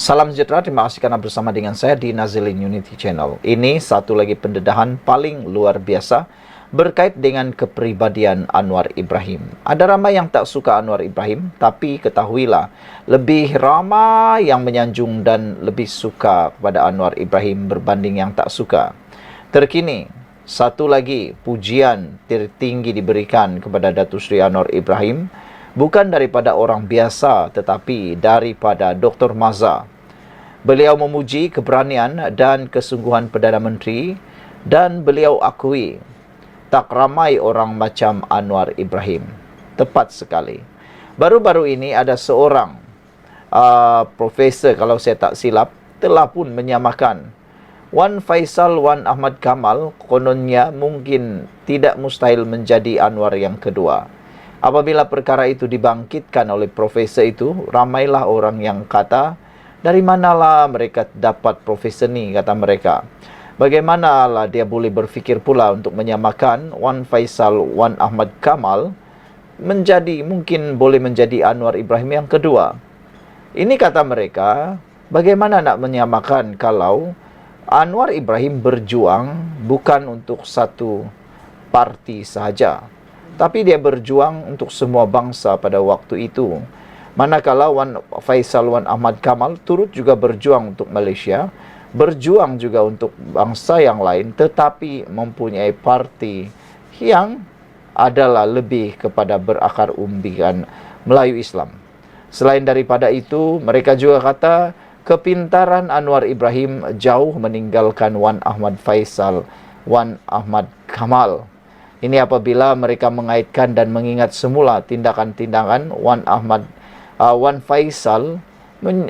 Salam sejahtera, terima kasih karena bersama dengan saya di Nazilin Unity Channel. Ini satu lagi pendedahan paling luar biasa berkait dengan kepribadian Anwar Ibrahim. Ada ramai yang tak suka Anwar Ibrahim, tapi ketahuilah, lebih ramai yang menyanjung dan lebih suka kepada Anwar Ibrahim berbanding yang tak suka. Terkini, satu lagi pujian tertinggi diberikan kepada Datuk Seri Anwar Ibrahim, bukan daripada orang biasa tetapi daripada Dr. Mazhar. Beliau memuji keberanian dan kesungguhan Perdana Menteri dan beliau akui tak ramai orang macam Anwar Ibrahim. Tepat sekali. Baru-baru ini ada seorang profesor, kalau saya tak silap, telah pun menyamakan Wan Faisal Wan Ahmad Kamal kononnya mungkin tidak mustahil menjadi Anwar yang kedua. Apabila perkara itu dibangkitkan oleh profesor itu, ramailah orang yang kata, dari manalah mereka dapat profesor ni, kata mereka. Bagaimanalah dia boleh berfikir pula untuk menyamakan Wan Faisal Wan Ahmad Kamal mungkin boleh menjadi Anwar Ibrahim yang kedua. Ini kata mereka, bagaimana nak menyamakan kalau Anwar Ibrahim berjuang bukan untuk satu parti sahaja, tapi dia berjuang untuk semua bangsa pada waktu itu. Manakala Wan Faisal Wan Ahmad Kamal turut juga berjuang untuk Malaysia, berjuang juga untuk bangsa yang lain, tetapi mempunyai parti yang adalah lebih kepada berakar umbikan Melayu Islam. Selain daripada itu, mereka juga kata kepintaran Anwar Ibrahim jauh meninggalkan Wan Ahmad Faisal Wan Ahmad Kamal. Ini apabila mereka mengaitkan dan mengingat semula tindakan-tindakan Wan Faisal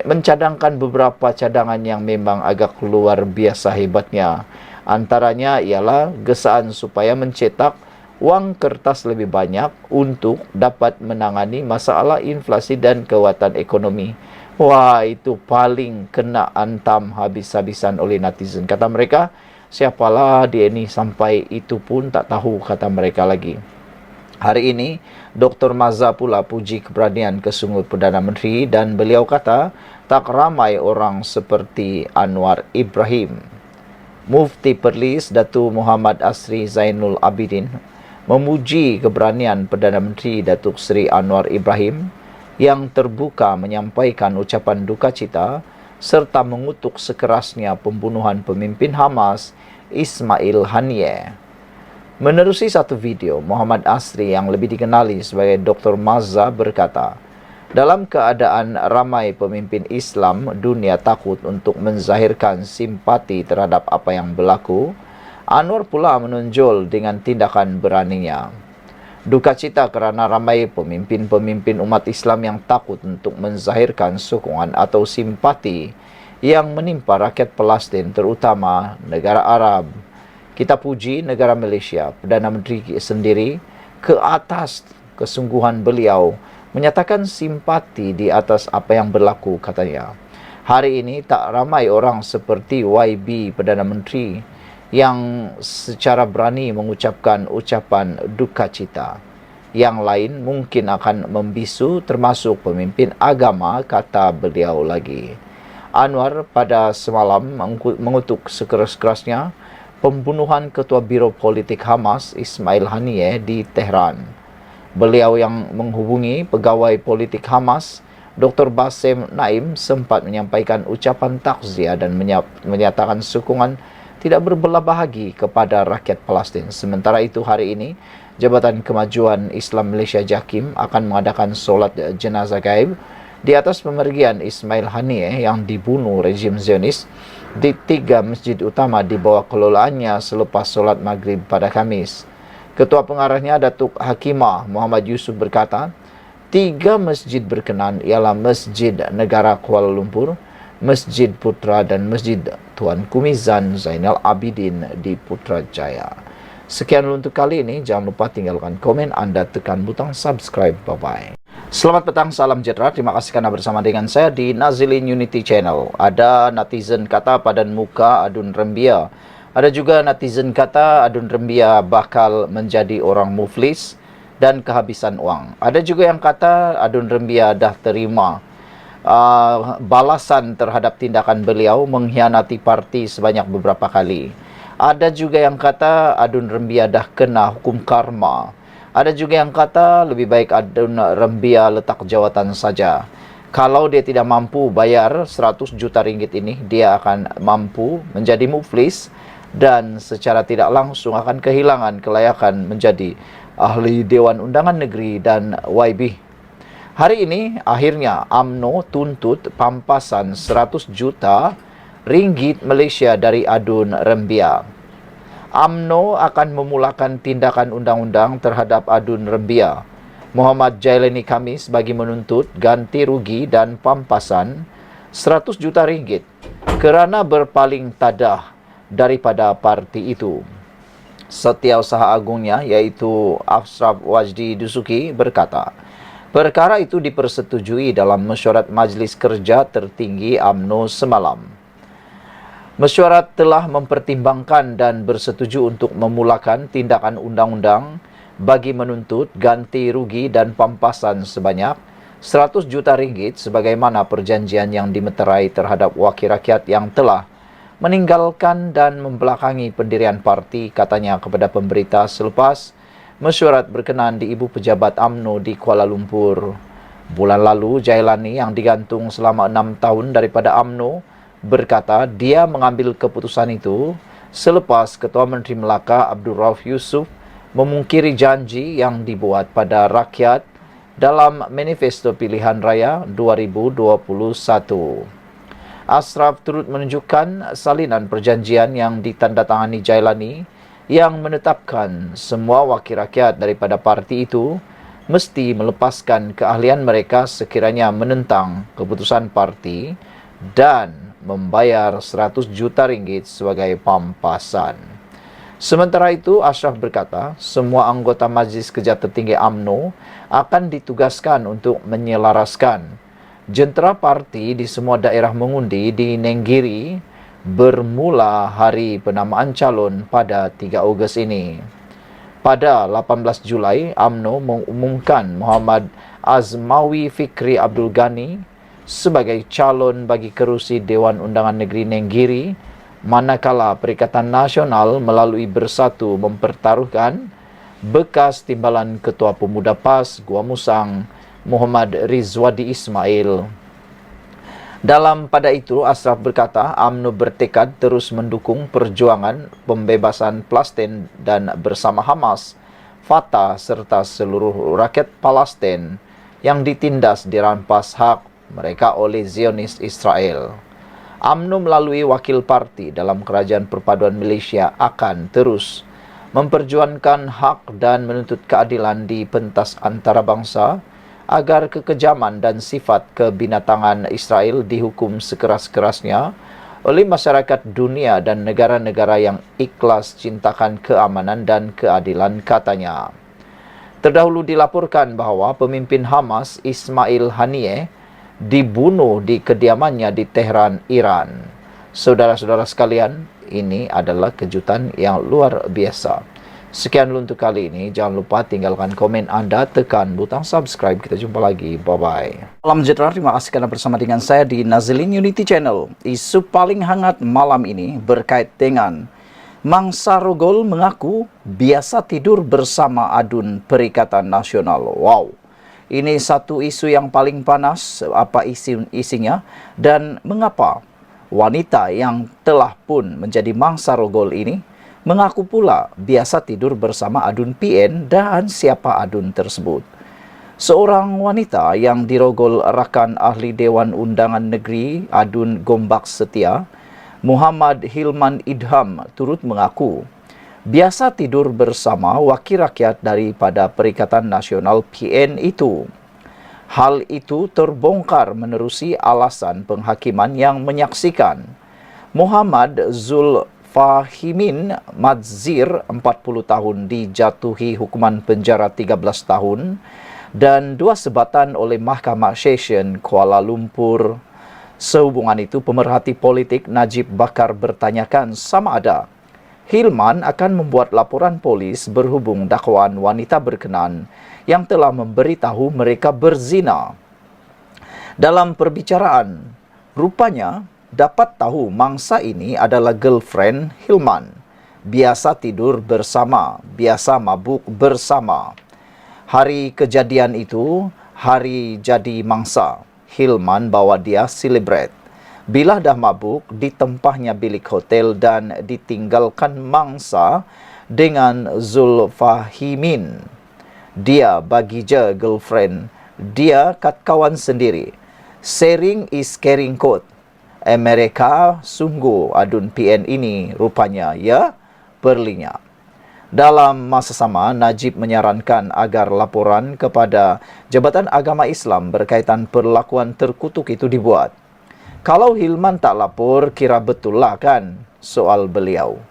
mencadangkan beberapa cadangan yang memang agak luar biasa hebatnya. Antaranya ialah gesaan supaya mencetak wang kertas lebih banyak untuk dapat menangani masalah inflasi dan kekuatan ekonomi. Wah, itu paling kena antam habis-habisan oleh netizen. Kata mereka, siapalah dia ni sampai itu pun tak tahu, kata mereka lagi. Hari ini, Dr. Mazhar pula puji keberanian kesungguhan Perdana Menteri dan beliau kata, tak ramai orang seperti Anwar Ibrahim. Mufti Perlis Datuk Muhammad Asri Zainul Abidin memuji keberanian Perdana Menteri Datuk Seri Anwar Ibrahim yang terbuka menyampaikan ucapan duka cita serta mengutuk sekerasnya pembunuhan pemimpin Hamas Ismail Haniyeh. Menerusi satu video, Muhammad Asri yang lebih dikenali sebagai Dr. Mazhar berkata, dalam keadaan ramai pemimpin Islam dunia takut untuk menzahirkan simpati terhadap apa yang berlaku, Anwar pula menonjol dengan tindakan beraninya. Duka cita kerana ramai pemimpin-pemimpin umat Islam yang takut untuk menzahirkan sokongan atau simpati yang menimpa rakyat Palestin, terutama negara Arab. Kita puji negara Malaysia, Perdana Menteri sendiri ke atas kesungguhan beliau menyatakan simpati di atas apa yang berlaku, katanya. Hari ini tak ramai orang seperti YB Perdana Menteri yang secara berani mengucapkan ucapan duka cita. Yang lain mungkin akan membisu termasuk pemimpin agama, kata beliau lagi. Anwar pada semalam mengutuk sekeras-kerasnya pembunuhan Ketua Biro Politik Hamas Ismail Haniyeh di Tehran. Beliau yang menghubungi pegawai politik Hamas, Dr. Bassem Naim, sempat menyampaikan ucapan takziah dan menyatakan sokongan tidak berbelah bahagi kepada rakyat Palestin. Sementara itu hari ini, Jabatan Kemajuan Islam Malaysia JAKIM akan mengadakan solat jenazah gaib di atas pemergian Ismail Haniyeh yang dibunuh rejim Zionis di 3 masjid utama di bawah kelolaannya selepas solat maghrib pada Khamis. Ketua pengarahnya Datuk Hakimah Muhammad Yusuf berkata, 3 masjid berkenan ialah Masjid Negara Kuala Lumpur, Masjid Putra dan Masjid Tuan Kumizan Zainal Abidin di Putrajaya. Sekian untuk kali ini, jangan lupa tinggalkan komen anda, tekan butang subscribe. Bye-bye. Selamat petang, salam sejahtera. Terima kasih karena bersama dengan saya di Nazilin Unity Channel. Ada netizen kata padan muka Adun Rembia. Ada juga netizen kata Adun Rembia bakal menjadi orang muflis dan kehabisan uang. Ada juga yang kata Adun Rembia dah terima balasan terhadap tindakan beliau mengkhianati parti sebanyak beberapa kali. Ada juga yang kata Adun Rembia dah kena hukum karma. Ada juga yang kata lebih baik Adun Rembia letak jawatan saja. Kalau dia tidak mampu bayar 100 juta ringgit ini, dia akan mampu menjadi muflis dan secara tidak langsung akan kehilangan kelayakan menjadi ahli Dewan Undangan Negeri dan YB. Hari ini akhirnya UMNO tuntut pampasan 100 juta ringgit Malaysia dari Adun Rembia. UMNO akan memulakan tindakan undang-undang terhadap Adun Rembia. Muhammad Jailani Khamis bagi menuntut ganti rugi dan pampasan 100 juta ringgit kerana berpaling tadah daripada parti itu. Setiausaha agungnya iaitu Ashraf Wajdi Dusuki berkata, perkara itu dipersetujui dalam mesyuarat Majlis Kerja Tertinggi UMNO semalam. Mesyuarat telah mempertimbangkan dan bersetuju untuk memulakan tindakan undang-undang bagi menuntut ganti rugi dan pampasan sebanyak 100 juta ringgit sebagaimana perjanjian yang dimeterai terhadap wakil rakyat yang telah meninggalkan dan membelakangi pendirian parti, katanya kepada pemberita selepas mesyuarat berkenan di Ibu Pejabat UMNO di Kuala Lumpur. Bulan lalu, Jailani yang digantung selama 6 tahun daripada UMNO berkata dia mengambil keputusan itu selepas Ketua Menteri Melaka Abdul Rauf Yusof memungkiri janji yang dibuat pada rakyat dalam Manifesto Pilihan Raya 2021. Ashraf turut menunjukkan salinan perjanjian yang ditandatangani Jailani yang menetapkan semua wakil rakyat daripada parti itu mesti melepaskan keahlian mereka sekiranya menentang keputusan parti dan membayar 100 juta ringgit sebagai pampasan. Sementara itu, Ashraf berkata, semua anggota Majlis Kerja Tertinggi UMNO akan ditugaskan untuk menyelaraskan jentera parti di semua daerah mengundi di Nenggiri bermula hari penamaan calon pada 3 Ogos ini. Pada 18 Julai, UMNO mengumumkan Muhammad Azmawi Fikri Abdul Ghani sebagai calon bagi kerusi Dewan Undangan Negeri Nenggiri, manakala Perikatan Nasional melalui Bersatu mempertaruhkan bekas timbalan Ketua Pemuda PAS Gua Musang Muhammad Rizwadi Ismail. Pada itu, Ashraf berkata, UMNO bertekad terus mendukung perjuangan pembebasan Palestin dan bersama Hamas, Fatah serta seluruh rakyat Palestin yang ditindas dirampas hak mereka oleh Zionis Israel. UMNO melalui wakil parti dalam Kerajaan Perpaduan Malaysia akan terus memperjuangkan hak dan menuntut keadilan di pentas antarabangsa agar kekejaman dan sifat kebinatangan Israel dihukum sekeras-kerasnya oleh masyarakat dunia dan negara-negara yang ikhlas cintakan keamanan dan keadilan, katanya. Terdahulu dilaporkan bahawa pemimpin Hamas Ismail Haniyeh dibunuh di kediamannya di Tehran, Iran. Saudara-saudara sekalian, ini adalah kejutan yang luar biasa. Sekian dulu untuk kali ini. Jangan lupa tinggalkan komen anda, tekan butang subscribe. Kita jumpa lagi. Bye-bye. Salam sejahtera. Terima kasih kerana bersama dengan saya di Nazilin Unity Channel. Isu paling hangat malam ini berkait dengan Mangsa Rogol mengaku biasa tidur bersama Adun Perikatan Nasional. Wow. Ini satu isu yang paling panas, apa isinya dan mengapa wanita yang telah pun menjadi mangsa rogol ini mengaku pula biasa tidur bersama Adun PN dan siapa Adun tersebut. Seorang wanita yang dirogol rakan ahli Dewan Undangan Negeri Adun Gombak Setia, Muhammad Hilman Idham, turut mengaku biasa tidur bersama wakil rakyat daripada Perikatan Nasional PN itu. Hal itu terbongkar menerusi alasan penghakiman yang menyaksikan Muhammad Zulfahimin Madzir, 40 tahun, dijatuhi hukuman penjara 13 tahun dan 2 sebatan oleh Mahkamah Session Kuala Lumpur. Sehubungan itu, pemerhati politik Najib Bakar bertanyakan sama ada Hilman akan membuat laporan polis berhubung dakwaan wanita berkenan yang telah memberitahu mereka berzina. Dalam perbicaraan, rupanya dapat tahu mangsa ini adalah girlfriend Hilman. Biasa tidur bersama, biasa mabuk bersama. Hari kejadian itu, hari jadi mangsa. Hilman bawa dia celebrate. Bila dah mabuk, ditempahnya bilik hotel dan ditinggalkan mangsa dengan Zulfahimin. Dia bagi je girlfriend. Dia kat kawan sendiri. Sharing is caring code. Mereka sungguh adun PN ini rupanya ya berlinya. Dalam masa sama, Najib menyarankan agar laporan kepada Jabatan Agama Islam berkaitan perlakuan terkutuk itu dibuat. Kalau Hilman tak lapor, kira betul lah kan soal beliau.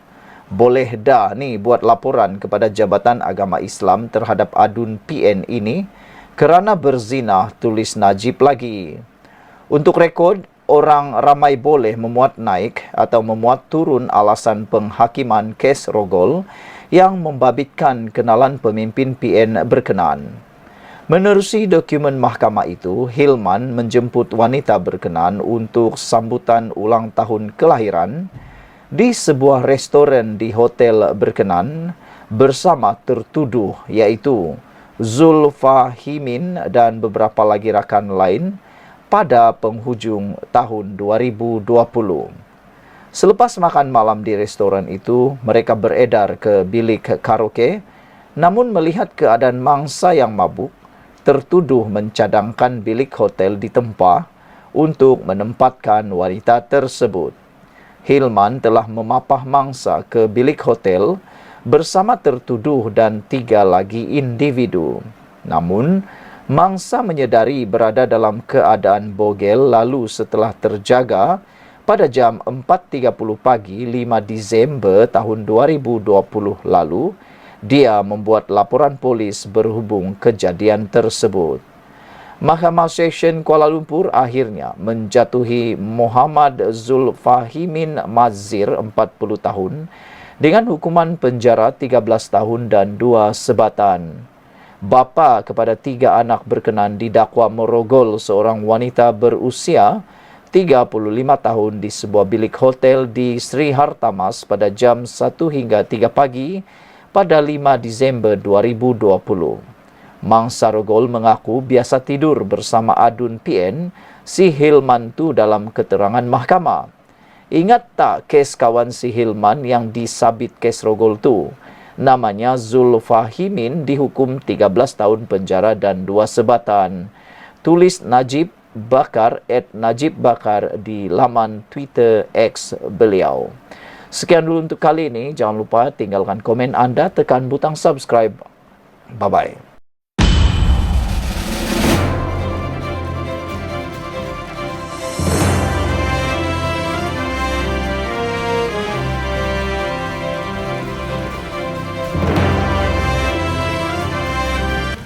Boleh dah ni buat laporan kepada Jabatan Agama Islam terhadap adun PN ini kerana berzina, tulis Najib lagi. Untuk rekod, orang ramai boleh memuat naik atau memuat turun alasan penghakiman kes rogol yang membabitkan kenalan pemimpin PN berkenaan. Menerusi dokumen mahkamah itu, Hilman menjemput wanita berkenaan untuk sambutan ulang tahun kelahiran di sebuah restoran di hotel berkenaan bersama tertuduh iaitu Zulfahimin dan beberapa lagi rakan lain pada penghujung tahun 2020. Selepas makan malam di restoran itu, mereka beredar ke bilik karaoke, namun melihat keadaan mangsa yang mabuk, tertuduh mencadangkan bilik hotel ditempah untuk menempatkan wanita tersebut. Hilman telah memapah mangsa ke bilik hotel bersama tertuduh dan 3 lagi individu. Namun, mangsa menyedari berada dalam keadaan bogel lalu setelah terjaga pada jam 4.30 pagi 5 Disember tahun 2020 lalu, dia membuat laporan polis berhubung kejadian tersebut. Mahkamah Session Kuala Lumpur akhirnya menjatuhi Muhammad Zulfahimin Mazir 40 tahun dengan hukuman penjara 13 tahun dan 2 sebatan. Bapa kepada 3 anak berkenan didakwa merogol seorang wanita berusia 35 tahun di sebuah bilik hotel di Sri Hartamas pada jam 1 hingga 3 pagi pada 5 Disember 2020. Mangsa rogol mengaku biasa tidur bersama adun PN si Hilman tu dalam keterangan mahkamah. Ingat tak kes kawan si Hilman yang disabit kes rogol tu? Namanya Zulfahimin dihukum 13 tahun penjara dan 2 sebatan. Tulis Najib Bakar @Najib Bakar di laman Twitter X beliau. Sekian dulu untuk kali ini. Jangan lupa tinggalkan komen anda, tekan butang subscribe. Bye-bye.